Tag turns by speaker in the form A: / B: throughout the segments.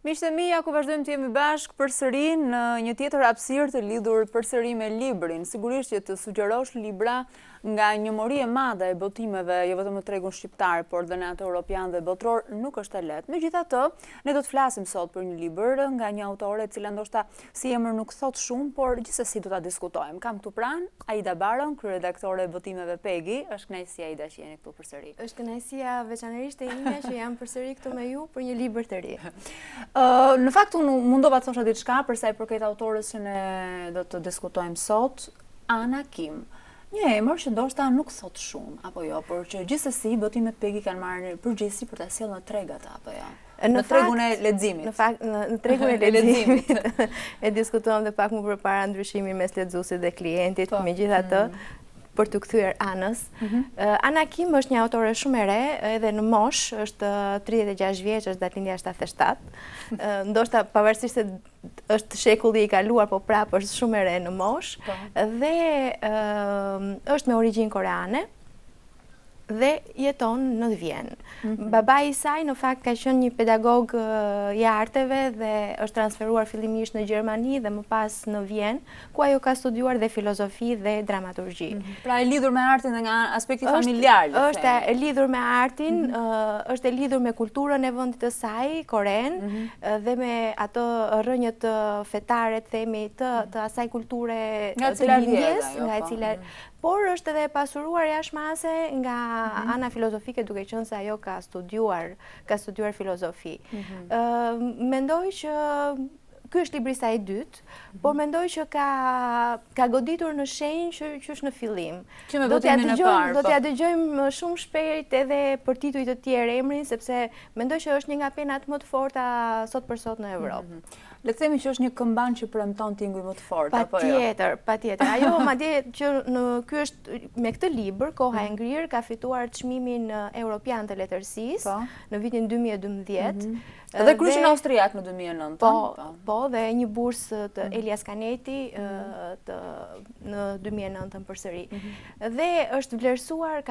A: Miqtë e mi, ja ku vazhdojmë të jemi bashkë përsëri në një tjetër hapësirë të lidhur përsëri me librin. Sigurisht që të sugjerosh libra nga një mori e madhe e botimeve, jo vetëm në tregun shqiptar, por dhe në atë europian dhe botror, nuk është e lehtë. Megjithatë, ne do të flasim sot për një libër nga një autore e cila ndoshta si emër nuk thot shumë, por gjithsesi do ta diskutojmë. Kam këtu pranë Aida Baron, kryeredaktore e botimeve Pegi. Është kënaqësia Aida që jeni këtu përsëri.
B: Është kënaqësia veçanërisht e ime që jam përsëri këtu me ju për një libër të ri.
A: Në fakt unë mundova të thosha diçka për sa i përket autores që ne do të diskutojmë sot, Ana Kim. Një emër që ndoshta nuk thot shumë, apo jo, por që gjithsesi botimet Pegi kanë marrë përgjegjësi për ta sjellë në tregat, apo jo. Në tregun e leximit.
B: Në fakt, në tregun e leximit. E diskutuam dhe pak më përpara ndryshimin mes lexuesit dhe klientit, megjithatë, për të kthyer Anës. Ana Kim është një autore shumë e re, edhe në mosh, është 36 vjeç, është datëlindja 77. Ndoshta pavarësisht se është shekulli i kaluar, po prapë është shumë e re në mosh, dhe është me origjinë koreane dhe jeton në Vjenë. Babai i saj në fakt ka qenë një pedagog i arteve dhe është transferuar fillimisht në Gjermani dhe më pas në Vjenë, ku ajo ka studiuar dhe filozofi dhe dramaturgji.
A: Pra e lidhur me artin dhe nga aspekti familjar.
B: Është e lidhur me artin, është e lidhur me kulturën e vendit të saj, Koren, dhe me ato rrënjët fetare, themi, të asaj kulture të lindjes, nga e cila por është edhe pasuruar jashmase nga ana filozofike, duke qenë se ajo ka studiuar filozofi. Mendoj që ky është libri i saj i dytë, por mendoj që ka goditur në shenjë që është në fillim.
A: Që me votimin e parë.
B: Do t'ja dëgjojmë shumë shpejt edhe për tituj të tjerë emrin, sepse mendoj që është një nga penat më të forta sot për sot në Evropë.
A: Le të themi që është një këmban që premton tinguj më të fortë, apo jo?
B: Patjetër. Ajo madje që ky është me këtë libër, Koha e ngrirë, ka fituar çmimin europian të letërsisë në vitin 2012.
A: Dhe kryqin austriak në 2009.
B: Po, dhe një bursë të Elias Kaneti në 2009 përsëri. Dhe është vlerësuar,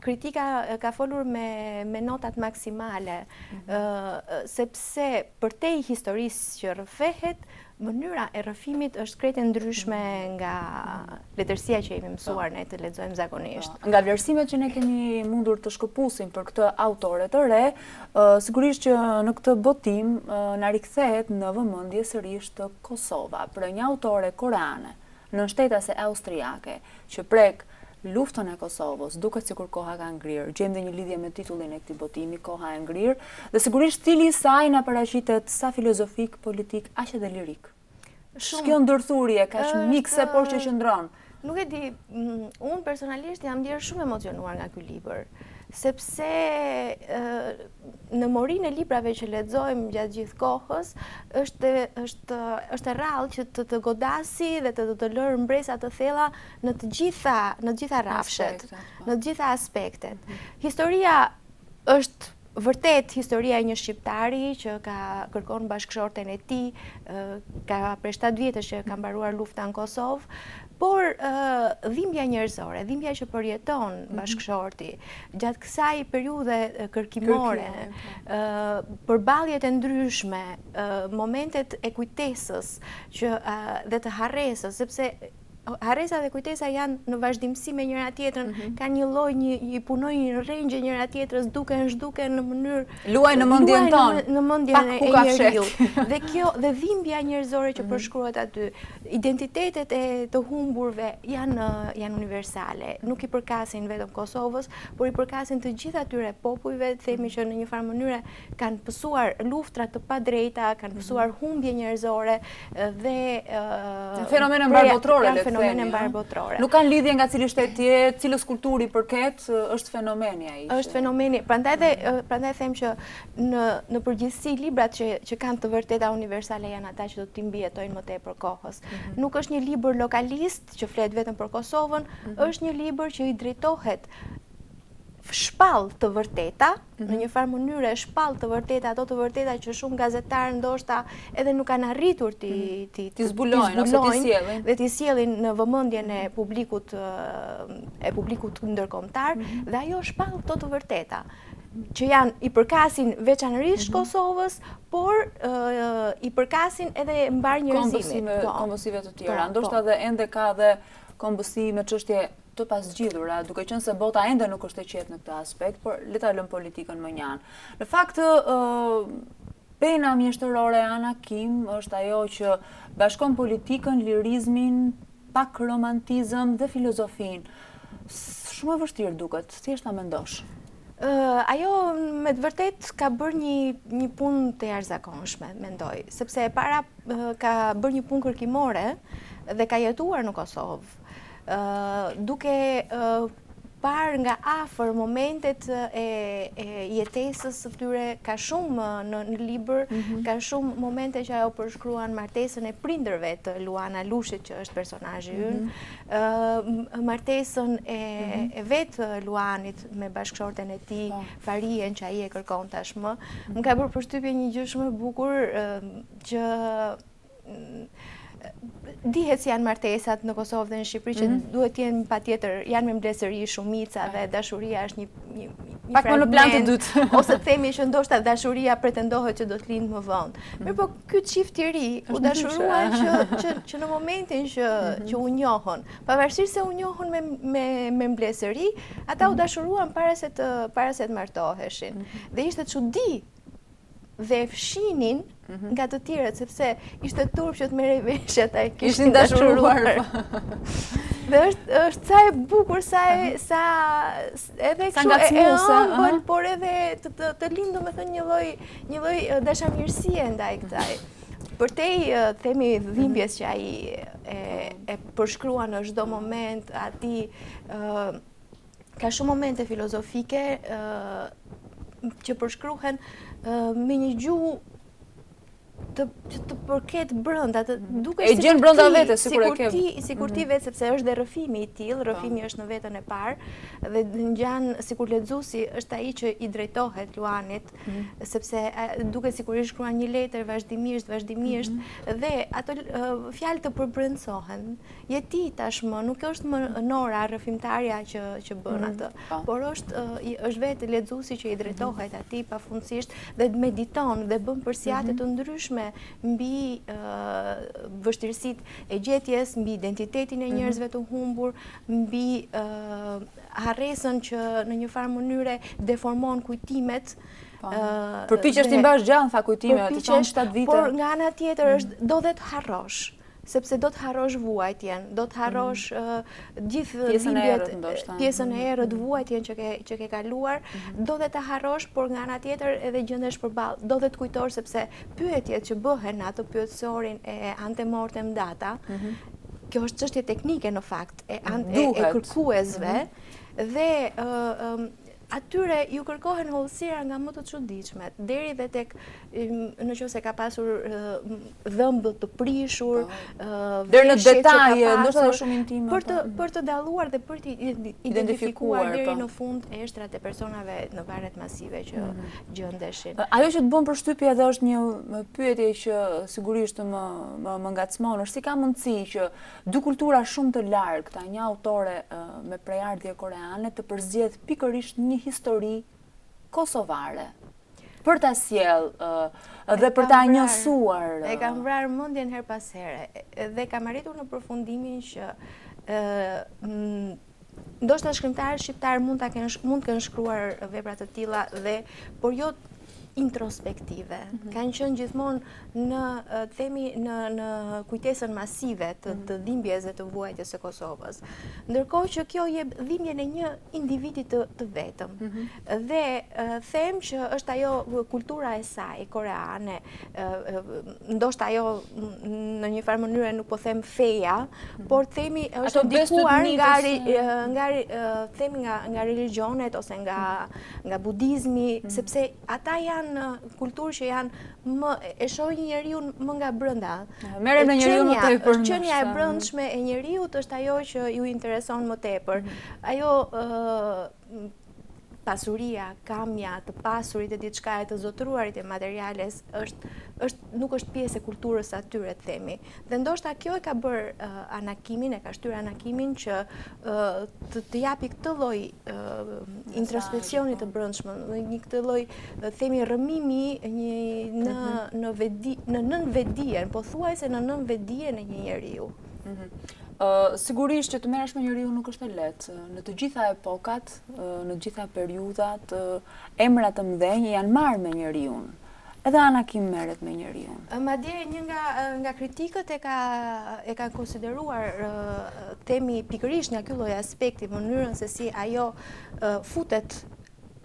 B: kritika ka folur me notat maksimale, sepse përtej historisë që rrëfehet, mënyra e rrëfimit është krejt e ndryshme nga letërsia që jemi mësuar ne të lexojmë zakonisht.
A: Nga vlerësimet që ne kemi mundur të shkëpusim për këtë autore të re, sigurisht që në këtë botim na rikthehet në vëmendje sërish të Kosova, për një autore koreane, nënshtetase austriake, që prek luftën e Kosovës, duket sikur koha ka ngrirë. Gjejmë një lidhje me titullin e këtij botimi, Koha e ngrirë, dhe sigurisht stili i saj na paraqitet sa filozofik, politik, aq edhe lirik. Kjo ndërthurje kaq mikse por që qëndron.
B: Nuk e di, unë personalisht jam ndjerë shumë emocionuar nga ky libër, sepse në morinë e librave që lexojmë gjatë gjithë kohës, është e rrallë që të godasi dhe të lërë mbresa të thella në të gjitha rrafshet, në të gjitha aspektet. Historia është vërtet historia e një shqiptari që kërkon bashkëshorten e tij, ka prej 7 vjetësh që ka mbaruar lufta në Kosovë, por dhimbja njerëzore, dhimbja që përjeton bashkëshorti, gjatë kësaj periudhe kërkimore, përballjet e ndryshme, momentet e kujtesës dhe të harresës, sepse harresa dhe kujtesa janë në vazhdimsi me njëra tjetrën, ka një lloj, i punojnë një rrengje njëra tjetrës, zhduken në mënyrë
A: luaj në mendjen tonë,
B: në mendjen e njeriut. Dhe kjo dhe dhimbja njerëzore që përshkruhet aty, identitetet e të humburve janë universale, nuk i përkasin vetëm Kosovës, por i përkasin të gjithë atyre popujve, themi që në një farë mënyrë kanë pësuar luftra të padrejta, kanë pësuar humbje njerëzore dhe
A: fenomene mbarbotrore. Nuk kanë lidhje nga cili shtet jetë, cilës kulturi përket, është fenomeni ai.
B: Është fenomeni. Prandaj them që në përgjithësi librat që kanë të vërteta universale janë ata që do të mbijetojnë më tepër kohës. Nuk është një libër lokalist që flet vetëm për Kosovën, është një libër që i drejtohet shpall të vërteta, në një farë mënyre shpall të vërteta, ato të vërteta që shumë gazetarë ndoshta edhe nuk kanë arritur t'i
A: zbulojnë ose t'i sjellin.
B: Dhe t'i sjellin në vëmendjen e publikut ndërkombëtar, dhe ajo shpall këto të vërteta. që janë i përkasin veçanërisht Kosovës, por i përkasin edhe mbar njerëzimit.
A: Kombustime të tjera. Ndoshta edhe ende ka dhe kombustime çështje të pasgjidhura, duke qenë se bota ende nuk është e qetë në këtë aspekt, por le ta lëm politikën më njanë. Në fakt, pena mjeshtërore e Ana Kim është ajo që bashkon politikën, lirizmin, pak romantizëm dhe filozofin. Shumë e vështirë duket, thjesht ta mendosh.
B: Ajo me të vërtet ka bërë një punë të jashtëzakonshme, mendoj, sepse e para ka bërë një punë kërkimore dhe ka jetuar në Kosovë. Duke parë nga afër momentet e jetesës së tyre, ka shumë në libër, ka shumë momente që ajo përshkruan martesën e prindërve të Luana Lushit, që është personazhi ynë, martesën e vetë Luanit me bashkëshorten e tij, Farien, që ai e kërkon tashmë. Më ka bërë përshtypje një gjë shumë e bukur që dihet si janë martesat në Kosovë dhe në Shqipëri, që duhet të jenë patjetër, janë me mbledhëri, shumica dhe dashuria është një
A: pak më në plan të dytë.
B: Ose themi që ndoshta dashuria pretendohet që do të lindë më vonë. Mirë, po ky çift i ri u dashuruan që në momentin që u njohën, pavarësisht se u njohën me mbledhëri, ata u dashuruan para se të martoheshin. Dhe ishte çudi dhe e fshinin nga të tjerët, sepse ishte turp që të merrej vesh ata e kishin dashuruar. Dhe është sa e bukur, sa edhe kështu e ëmbël, por edhe të lindu me thënë një lloj dashamirësie ndaj kësaj. Përtej themi dhimbjes që ai e përshkrua në çdo moment, aty ka shumë momente filozofike që përshkruhen me një gjuhë që të përket brenda,
A: e gjen brenda vete
B: sikur ti vetë, sepse është dhe rrëfimi i tillë, rrëfimi është në vetën e parë dhe ngjan sikur lexuesi është ai që i drejtohet Luanit, sepse duket sikur i shkruan një letër vazhdimisht dhe ato fjalë të përbrendsohen. Je ti tashmë, nuk është më Nora rrëfimtarja që bën atë, por është vetë lexuesi që i drejtohet atij pafundësisht dhe mediton dhe bën përsjatje të ndryshme mbi vështirësitë e gjetjes, mbi identitetin e njerëzve të humbur, mbi harresën që në një farë mënyre deformon kujtimet.
A: Përpiqesh ti mbash gjallë tha kujtime të çon 7 vite.
B: Por nga ana tjetër është do dhe të harrosh, sepse do të harrosh vuajtjen, do të harrosh gjithë pjesën e errët, vuajtjen që ke kaluar, do dhe të harrosh, por nga ana tjetër edhe gjendesh përballë, do dhe të kujtosh, sepse pyetjet që bëhen në atë pyetësorin e antemortem data, kjo është çështje teknike në fakt, e kërkuesve, dhe atyre ju kërkohen hollësira nga më të çuditshmet, deri dhe tek nëse ka pasur dhëmbë të prishur,
A: deri në detaje, ndoshta shumë intime,
B: për të dalluar dhe për të identifikuar deri në fund eshtrat e personave në varet masive që gjendeshin.
A: Ajo që të bën përshtypje edhe është një pyetje që sigurisht më ngacmon, është si ka mundësi që dy kultura shumë të largëta, një autore me prejardhje koreane të përzgjedh pikërisht një histori kosovare për ta sjell dhe për ta njësuar.
B: E kam vrarë mendjen her pas here dhe kam arritur në përfundimin që ndoshta shkrimtarët shqiptar mund të kenë shkruar vepra të tilla por jo introspektive. Kanë qenë gjithmonë në kujtesën masive të dhimbjes dhe të vuajtjes së Kosovës. Ndërkohë që kjo jep dhimbjen e një individi të vetëm. Dhe them që është ajo kultura e saj koreane, ndoshta ajo në një farë mënyrë nuk po them feja, por themi është ndikuar nga religionet ose nga budizmi, sepse ata janë në kulturë që janë e shohin njeriu më nga brenda.
A: Merrem në njeriu më tepër.
B: Qenia e brendshme e njeriut është ajo që ju intereson më tepër. Ajo pasuria, kamja, të pasurit e diçka e të zotëruarit e materiales nuk është pjesë e kulturës atyre, themi. Dhe ndoshta kjo e ka bërë anakimin, e ka shtyr anakimin që të japi këtë lloj introspeksioni të brendshëm, një këtë lloj themi rrëmimi në nënvetdijen, pothuajse në nënvetdijen e një njeriu.
A: Sigurisht që të merresh me njeriu nuk është e lehtë. Në të gjitha epokat, në të gjitha periudhat, emra të mëdhenj janë marrë me njeriu. Edhe Anakim merret me njeriu.
B: Madje një nga kritikët e ka konsideruar themi pikërisht nga ky lloj aspekti, mënyrën se si ajo futet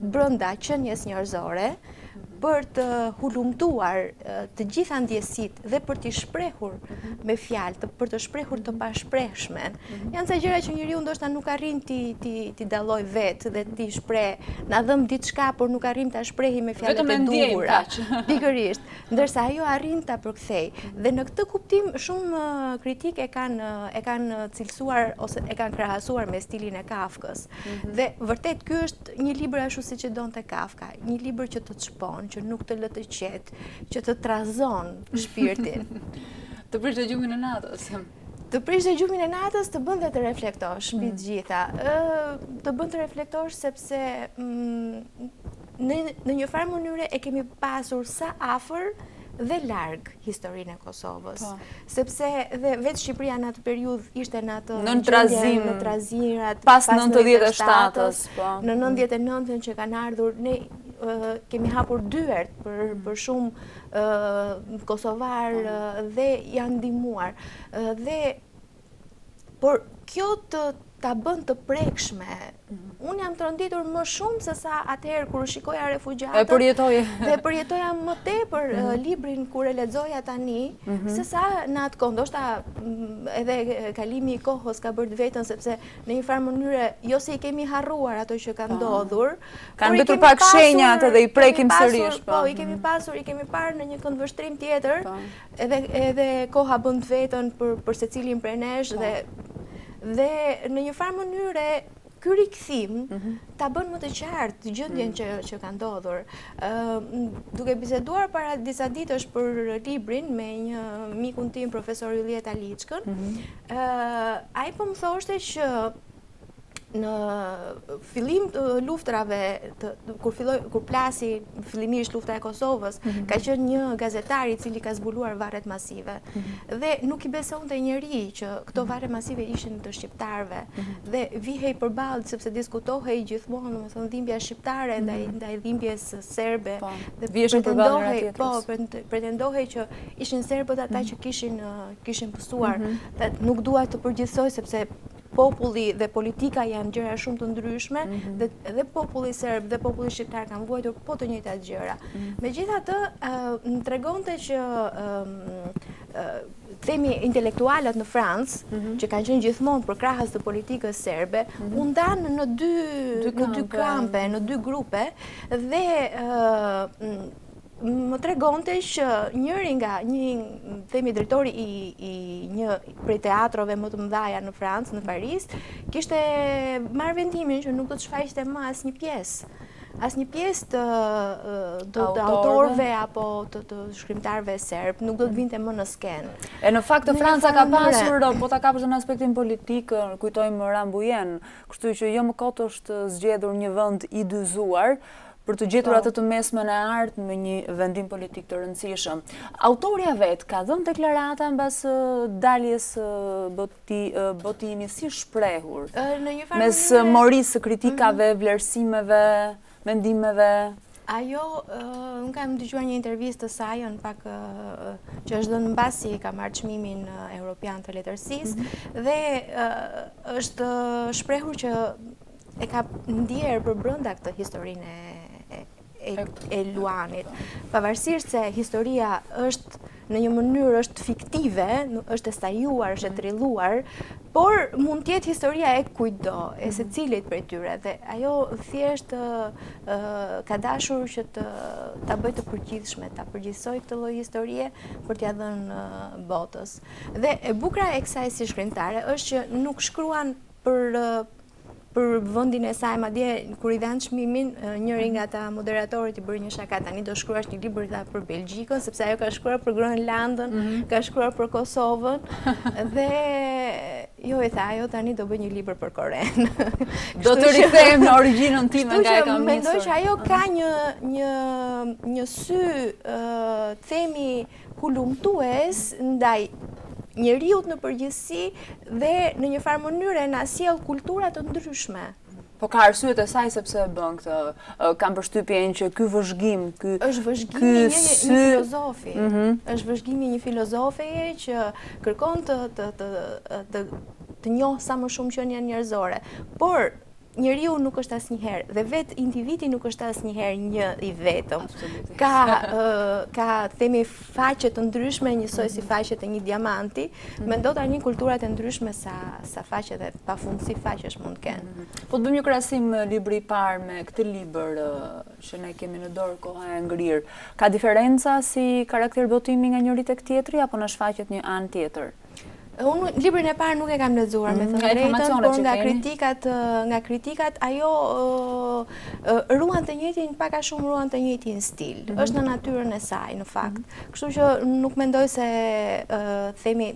B: brenda qenies njerëzore për të hulumtuar të gjitha ndjesitë dhe për t'i shprehur me fjalë, për të shprehur të pashprehshmen. Janë ca gjëra që njeriu ndoshta nuk arrin ti dalloj vetë dhe ti shpreh, na dhëm diçka, por nuk arrim ta shprehi me fjalët e duhura. Pikërisht, ndërsa ajo arrin ta përkthej. Dhe në këtë kuptim shumë kritik e kanë cilësuar ose e kanë krahasuar me stilin e Kafkës. Dhe vërtet ky është një libër ashtu siç e donte Kafka, një libër që të çpon, që nuk të lë të qetë, që të trazon shpirtin.
A: Të prish dëgjumin e natës.
B: Të prish dëgjumin e natës, të bën dhe të reflektosh mbi të gjitha. Të bën të reflektosh sepse në një farë mënyre e kemi pasur sa afër dhe larg historinë e Kosovës. Sepse dhe vetë Shqipëria në atë periudhë ishte në atë
A: në
B: trazirat
A: pas 97-s,
B: në 99-ën që kanë ardhur, ne kemi hapur dyert për shumë kosovar dhe janë ndihmuar. Por kjo ta bën të prekshme. Unë jam tronditur më shumë se sa atëherë kur shikoja refugjatët. Dhe përjetoja më tepër librin kur e lexoja tani, se sa në atë kohë. Ndoshta edhe kalimi i kohës ka bërë vetën, sepse në një farë mënyrë jo se i kemi harruar ato që ka ndodhur.
A: Kanë mbetur pak shenjat edhe i prekim sërish.
B: Po, i kemi parë në një këndvështrim tjetër, edhe koha bën vetën për secilin prej nesh dhe në një farë mënyre ky rikthim ta bën më të qartë gjendjen që ka ndodhur. Duke biseduar para disa ditësh për librin me një mikun tim, profesor Julieta Liçkën, ai po më thoshte që në fillim të luftrave, kur plasi fillimisht lufta e Kosovës, ka qenë një gazetar i cili ka zbuluar varret masive. Dhe nuk i besonte njeri që këto varre masive ishin të shqiptarëve. Dhe vihej përballë sepse diskutohej gjithmonë, domethënë dhimbja shqiptare ndaj dhimbjes serbe. Dhe pretendohej që ishin serbët ata që kishin pësuar. Nuk dua të përgjithsoj sepse populli dhe politika janë gjëra shumë të ndryshme dhe populli serb dhe populli shqiptar kanë vuajtur po të njëjtat gjëra. Megjithatë, më tregonte që themi intelektualët në Francë, që kanë qenë gjithmonë përkrahës të politikës serbe, u ndanë në dy kampe, në dy grupe dhe më tregonte që njëri nga themi drejtori i një prej teatrove më të mëdha në Francë, në Paris, kishte marrë vendimin që nuk do të shfaqte më asnjë pjesë të autorëve apo të shkrimtarëve serb, nuk do të vinte më në skenë.
A: E në fakt Franca ka pasur, po ta kapësh në aspektin politik, kujtojmë Rambujen, kështu që jo më kot është zgjedhur një vend i dyzuar për të gjetur atë të mesmen e artë me një vendim politik të rëndësishëm. Autorja vetë ka dhënë deklarata mbas daljes botimi si shprehur mes morisë së kritikave, vlerësimeve, mendimeve.
B: Ajo, unë kam dëgjuar një intervistë të saj, në pak që është dhënë mbasi ka marrë çmimin Europian të letërsisë, dhe është shprehur që e ka ndjerë për brenda këtë historinë e Luanit. Pavarësisht se historia është në një mënyrë është fiktive, është e stajuar, është e trilluar, por mund të jetë historia e kujtdo, e secilit prej tyre, dhe ajo thjesht ka dashur që ta bëjë të përgjithshme, ta përgjithsoj këtë lloj historie për t'ia dhënë botës. Dhe e bukura e kësaj si shkrimtare është që nuk shkruan për vendin e saj, madje kur i dhanë çmimin, njëri nga ata moderatorët i bëri një shaka, tani do shkruash një libër tha për Belgjikën, sepse ajo ka shkruar për Groenlandën, ka shkruar për Kosovën dhe jo i tha, ajo tani do bëj një libër për Koren.
A: Do të rikthehem në origjinën time nga e kam nisur.
B: Mendoj që ajo ka një sy themi hulumtues ndaj njeriut në përgjithësi dhe në një farë mënyrë na sjell kultura të ndryshme.
A: Po ka arsyet e saj sepse e bën këtë. Kam përshtypjen që ky vëzhgim,
B: është vëzhgimi një filozofi. Është vëzhgimi një filozofi që kërkon të njohë sa më shumë qenia njerëzore. Por njeriu nuk është asnjëherë dhe vetë individi nuk është asnjëherë një i vetëm. Ka themi faqe të ndryshme njësoj si faqet e një diamanti, mendo tani kulturat e ndryshme sa faqe dhe pafundësi faqesh mund të kenë.
A: Po të bëjmë një krahasim libri i parë me këtë libër që ne kemi në dorë Koha e ngrirë. Ka diferenca si karakter botimi nga njëri tek tjetri apo na shfaqet një anë tjetër?
B: Unë librin e parë nuk e kam lexuar me thënë drejtën, por nga kritikat ajo ruan të njëjtin, pak a shumë ruan të njëjtin stil. Është në natyrën e saj në fakt. Kështu që nuk mendoj se themi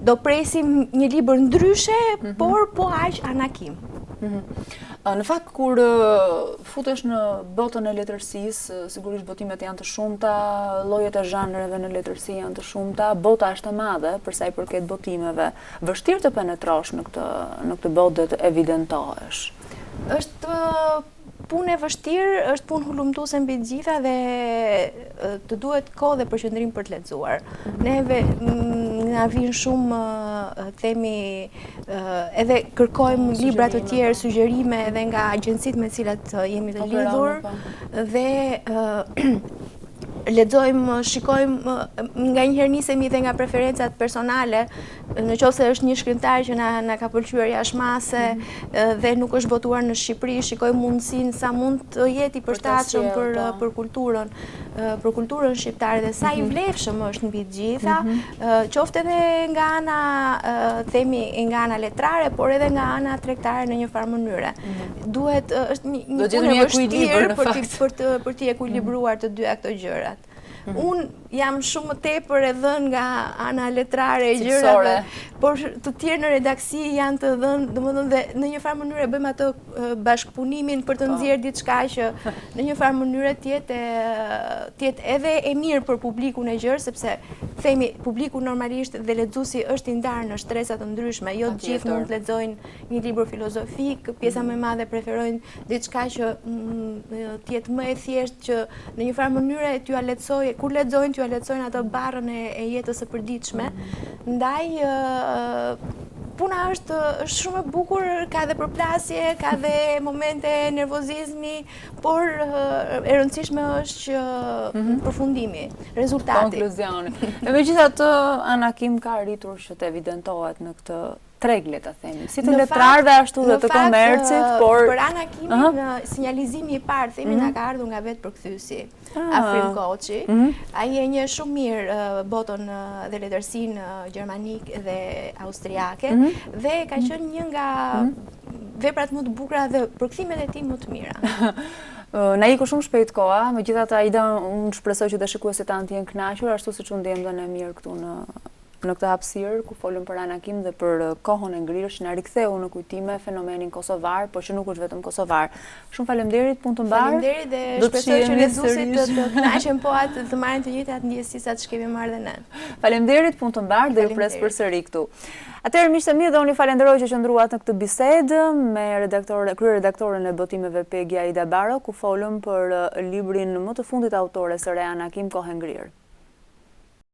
B: do presim një libër ndryshe, por po aq anakim.
A: Në fakt, kur futesh në botën e letërsisë, sigurisht botimet janë të shumta, llojet e zhanreve në letërsi janë të shumta, bota është e madhe për sa i përket botimeve. Vështirë të penetrosh në këtë botë dhe të evidentohesh.
B: Është punë e vështirë, është punë hulumtuese mbi të gjitha dhe të duhet kohë dhe përqendrim për të lexuar. Neve na vijnë shumë themi edhe kërkojmë libra të tjerë, sugjerime edhe nga agjencitë me të cilat jemi të lidhur dhe lexojmë, shikojmë, nga njëherë nisemi dhe nga preferencat personale, në qoftë se është një shkrimtar që na ka pëlqyer jashmase dhe nuk është botuar në Shqipëri, shikojmë mundësinë sa mund të jetë i përshtatshëm për kulturën shqiptare dhe sa i vlefshëm është mbi të gjitha, qoftë edhe nga ana themi nga ana letrare, por edhe nga ana tregtare në një farë mënyre. Duhet është një punë e vështirë për t'i ekuilibruar të dyja këto gjërat. Unë jam shumë më tepër e dhënë nga ana letrare e gjërave, por të tjerë në redaksi janë të dhënë, domethënë dhe në një farë mënyrë bëjmë atë bashkëpunimin për të nxjerrë diçka që në një farë mënyrë të jetë edhe e mirë për publikun e gjerë, sepse themi publiku normalisht dhe lexuesi është i ndarë në shtresa të ndryshme, jo të gjithë mund të lexojnë një libër filozofik, pjesa më e madhe preferojnë diçka që të jetë më e thjeshtë që në një farë mënyrë t'ju lehtësojë, kur lexojnë t'ju lehtësojnë atë barrën e jetës së përditshme. Ndaj puna është shumë e bukur, ka dhe përplasje, ka dhe momente nervozizmi, por e rëndësishme është që përfundimi, rezultati.
A: Konkluzioni. Megjithatë, Ana Kim ka arritur që të evidentohet në këtë treg, le ta themi, si të letrarëve ashtu dhe të komercit, por
B: për Ana Kimin sinjalizimi i parë themi na ka ardhur nga vetë përkthyesi, Afrim Koçi. Ai e njeh shumë mirë botën dhe letërsinë gjermanik dhe austriake dhe ka qenë një nga veprat më të bukura dhe përkthimet e tij më të mira.
A: Na iku shumë shpejt koha, megjithatë Aida, unë shpresoj që dhe shikuesit tanë të jenë kënaqur, ashtu siç u ndjem dhe ne mirë këtu në këtë hapësirë ku folëm për Ana Kim dhe për kohën e ngrirë që na riktheu në kujtime fenomenin kosovar, por që nuk është vetëm kosovar. Shumë faleminderit, punë të mbarë.
B: Faleminderit dhe shpresoj që lexuesit të kënaqen po atë të marrin të njëjtat ndjesisat që kemi marrë dhe ne.
A: Faleminderit, punë të mbarë dhe ju pres përsëri këtu. Atëherë miqtë e mi, dhe unë falenderoj që qëndruat në këtë bisedë me kryeredaktoren e botimeve Peggy Aida Baro, ku folëm për librin më të fundit autores së re Ana Kim, Kohë e ngrirë.